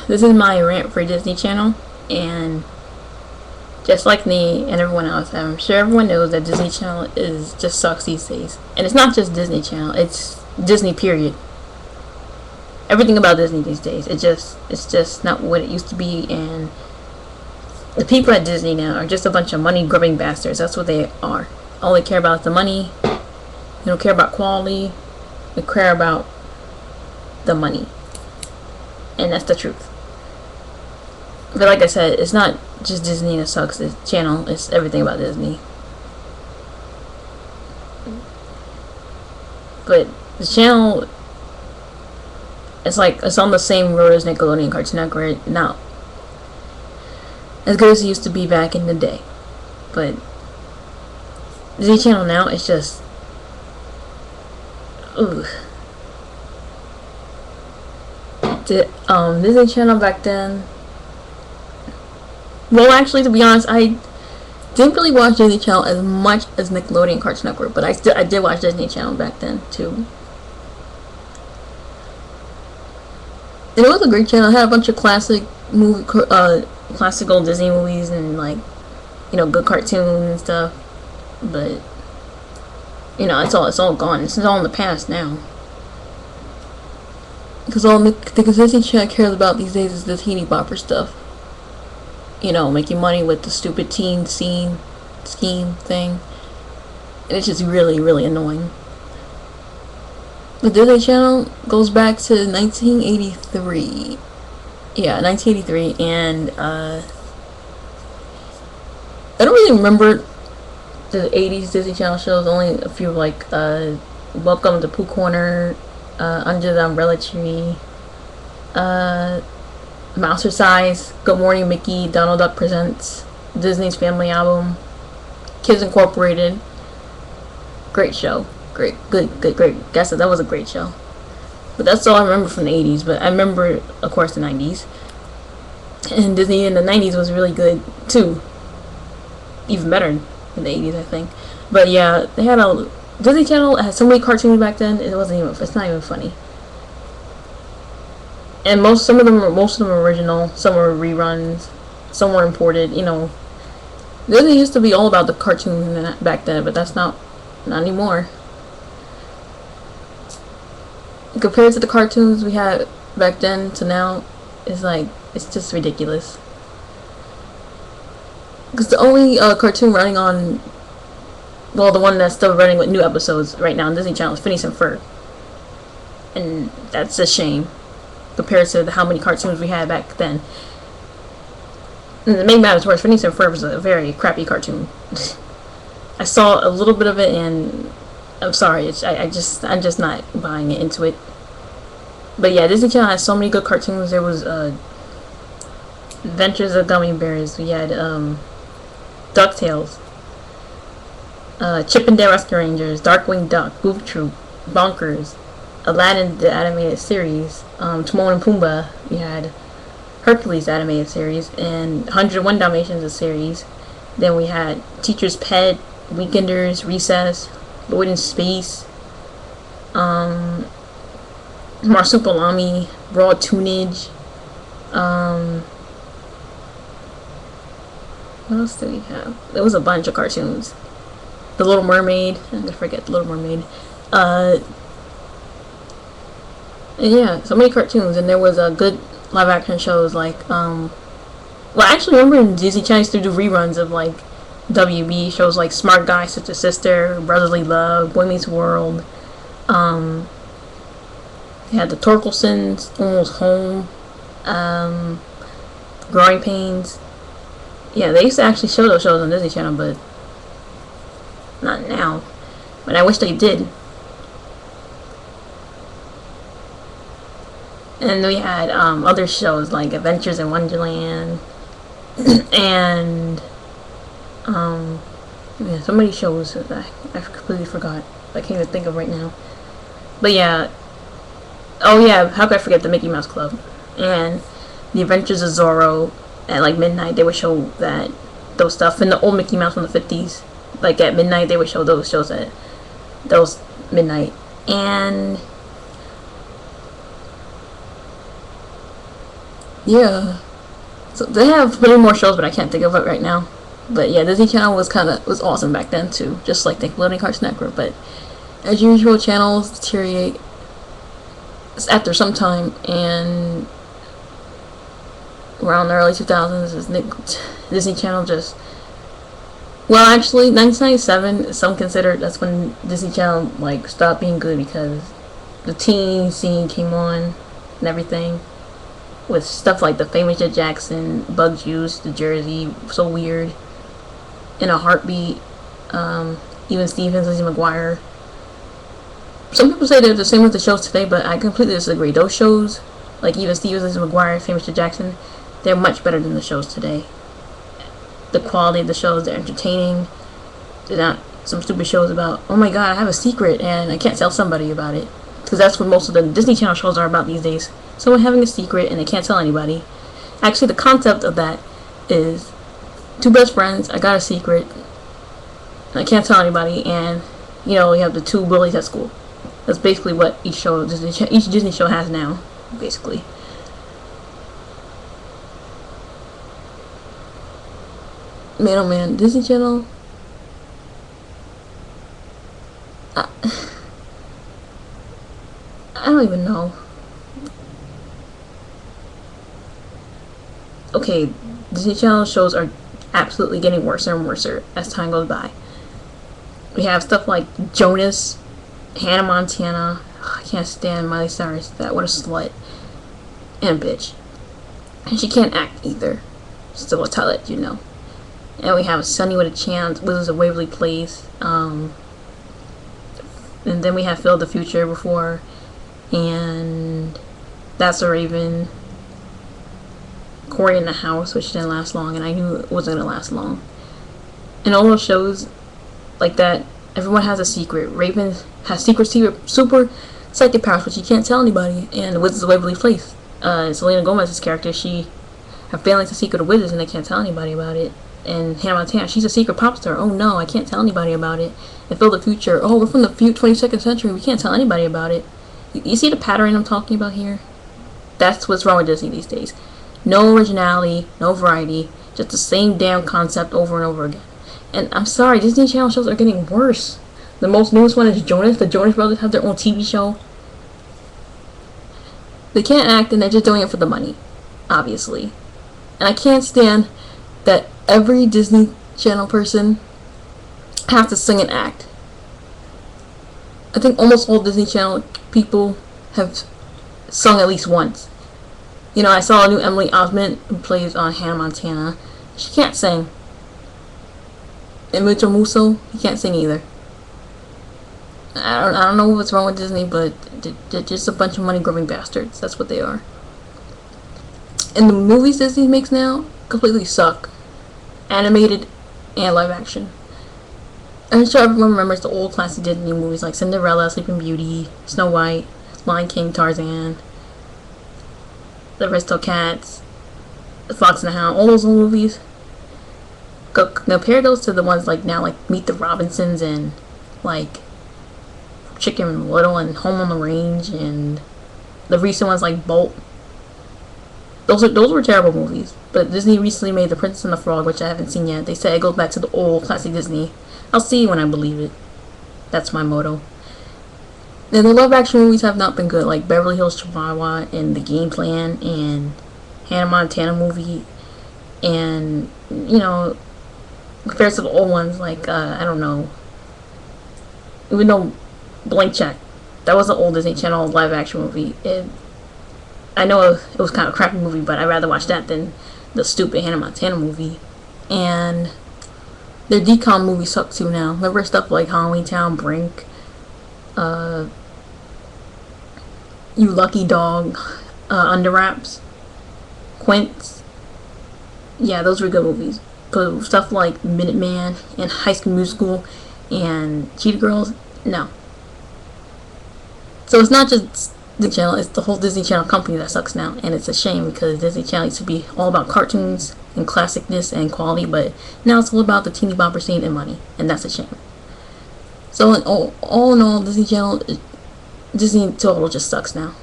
This is my rant for Disney Channel, and just like me and everyone else, I'm sure everyone knows that Disney Channel is just sucks these days. And it's not just Disney Channel; it's Disney period. Everything about Disney these days, it's just not what it used to be, and the people at Disney now are just a bunch of money grubbing bastards. That's what they are. All they care about is the money. They don't care about quality. They care about the money, and that's the truth. But like I said, it's not just Disney that sucks. This channel, it's everything about Disney. But the channel, it's like it's on the same road as Nickelodeon, Cartoon Network. Now, as good as it used to be back in the day, but Disney Channel now, it's just, ooh. Disney Channel back then. Well, actually, to be honest, I didn't really watch Disney Channel as much as Nickelodeon, Cartoon Network, but I did watch Disney Channel back then too. And it was a great channel. It had a bunch of classical Disney movies and good cartoons and stuff. But it's all gone. It's all in the past now. Because all the Disney Channel cares about these days is the teeny bopper stuff. Making money with the stupid teen scheme thing. And it's just really, really annoying. The Disney Channel goes back to 1983. Yeah, 1983, and I don't really remember the 80s Disney Channel shows. Only a few Welcome to Pooh Corner, Under the Umbrella Tree, Mousercise, Good Morning Mickey, Donald Duck Presents, Disney's Family Album, Kids Incorporated. Great show. Great. Guess that was a great show. But that's all I remember from the 80s. But I remember, of course, the 90s. And Disney in the 90s was really good, too. Even better in the 80s, I think. But yeah, they had Disney Channel had so many cartoons back then, it's not even funny. And most of them were original, some were reruns, some were imported. Disney used to be all about the cartoons back then, but that's not anymore. Compared to the cartoons we had back then to now, it's just ridiculous. Because the only cartoon running on, the one that's still running with new episodes right now on Disney Channel is Phineas and Ferb, and that's a shame compared to how many cartoons we had back then. And the main matter is worse, Phineas and Ferb was a very crappy cartoon. I saw a little bit of it, and I'm sorry, I'm just not buying into it. But yeah, Disney Channel has so many good cartoons. There was Adventures of Gummy Bears. We had DuckTales, Chip and Dale Rescue Rangers, Darkwing Duck, Goof Troop, Bonkers, Aladdin the animated series, Timon and Pumbaa. We had Hercules the animated series, and 101 Dalmatians the series. Then we had Teacher's Pet, Weekenders, Recess, Lloyd in Space, Marsupilami, Raw Tunage. What else do we have? There was a bunch of cartoons. The Little Mermaid. I'm gonna forget The Little Mermaid. And yeah, so many cartoons, and there was a good live action shows I actually remember in Disney Channel used to do reruns of WB shows like Smart Guy, Sister Sister, Brotherly Love, Boy Meets World. They had the Torkelsons, Almost Home, Growing Pains. Yeah, they used to actually show those shows on Disney Channel, but not now. But I wish they did. And we had other shows like Adventures in Wonderland and so many shows that I completely forgot. I can't even think of right now. But yeah, how could I forget the Mickey Mouse Club and the Adventures of Zorro? At midnight they would show those stuff, and the old Mickey Mouse from the 50s. At midnight they would show those shows at those midnight. And Yeah. So they have plenty more shows, but I can't think of it right now. But yeah, Disney Channel was awesome back then too, just like Nickelodeon Cartoon Network. But as usual, channels deteriorate after some time, and around the early 2000s, Disney Channel just, well, actually 1997 some consider that's when Disney Channel like stopped being good because the teen scene came on and everything with stuff like the famous Jet Jackson, Bug Juice, the Jersey, So Weird, In a Heartbeat, even Stevens, Lizzie McGuire. Some people say they're the same with the shows today, but I completely disagree. Those shows, like even Stevens, Lizzie McGuire, Famous Jet Jackson, they're much better than the shows today. The quality of the shows, they're entertaining. They're not some stupid shows about, oh my god, I have a secret and I can't tell somebody about it. Because that's what most of the Disney Channel shows are about these days. Someone having a secret and they can't tell anybody. Actually, the concept of that is two best friends, I got a secret, and I can't tell anybody, and you know, you have the two bullies at school. That's basically what each Disney show has now, basically. Man, oh man, Disney Channel. I, I don't even know. Okay, Disney Channel shows are absolutely getting worse and worse as time goes by. We have stuff like Jonas, Hannah Montana. I can't stand Miley Cyrus. That what a slut and a bitch. And she can't act either. Still a talent, you know. And we have Sunny with a Chance, Wizards of Waverly Place. And then we have Phil the Future before, and That's a Raven. Corey in the House, which didn't last long, and I knew it wasn't gonna last long. And all those shows like that, everyone has a secret. Raven has secret super psychic powers, but she can't tell anybody. And the Wizards of Waverly Place, Selena Gomez's character, her family's a secret of wizards, and they can't tell anybody about it. And Hannah Montana, she's a secret pop star. Oh no, I can't tell anybody about it. And Phil the Future, oh, we're from the 22nd century, we can't tell anybody about it. You see the pattern I'm talking about here? That's what's wrong with Disney these days. No originality, no variety, just the same damn concept over and over again. And I'm sorry, Disney Channel shows are getting worse. The most newest one is Jonas. The Jonas Brothers have their own TV show. They can't act, and they're just doing it for the money, obviously. And I can't stand that every Disney Channel person has to sing and act. I think almost all Disney Channel people have sung at least once. You know, I saw a new Emily Osment who plays on Hannah Montana. She can't sing. And Mitchell Musso, he can't sing either. I don't know what's wrong with Disney, but they're just a bunch of money-grubbing bastards. That's what they are. And the movies Disney makes now completely suck. Animated and live action. I'm sure everyone remembers the old classic Disney movies like Cinderella, Sleeping Beauty, Snow White, Lion King, Tarzan, The Aristocats, The Fox and the Hound, all those old movies. Compare those to the ones like now, like Meet the Robinsons and like Chicken Little and Home on the Range, and the recent ones like Bolt. Those were terrible movies. But Disney recently made The Princess and the Frog, which I haven't seen yet. They say it goes back to the old classic Disney. I'll see it when I believe it. That's my motto. And the live action movies have not been good, like Beverly Hills Chihuahua and The Game Plan and Hannah Montana movie, and you know, compared to the old ones like I don't know, even though Blank Check, that was an old Disney Channel live action movie. I know it was kind of a crappy movie, but I'd rather watch that than the stupid Hannah Montana movie. And their DCOM movies suck too now. Remember stuff like Halloween Town, Brink, You Lucky Dog, Under Wraps, Quince. Yeah, those were good movies. But stuff like Minuteman and High School Musical and Cheetah Girls, no. So it's not just Disney Channel, it's the whole Disney Channel company that sucks now, and it's a shame because Disney Channel used to be all about cartoons and classicness and quality, but now it's all about the teeny bopper scene and money, and that's a shame. So all in all, Disney Channel, Disney total just sucks now.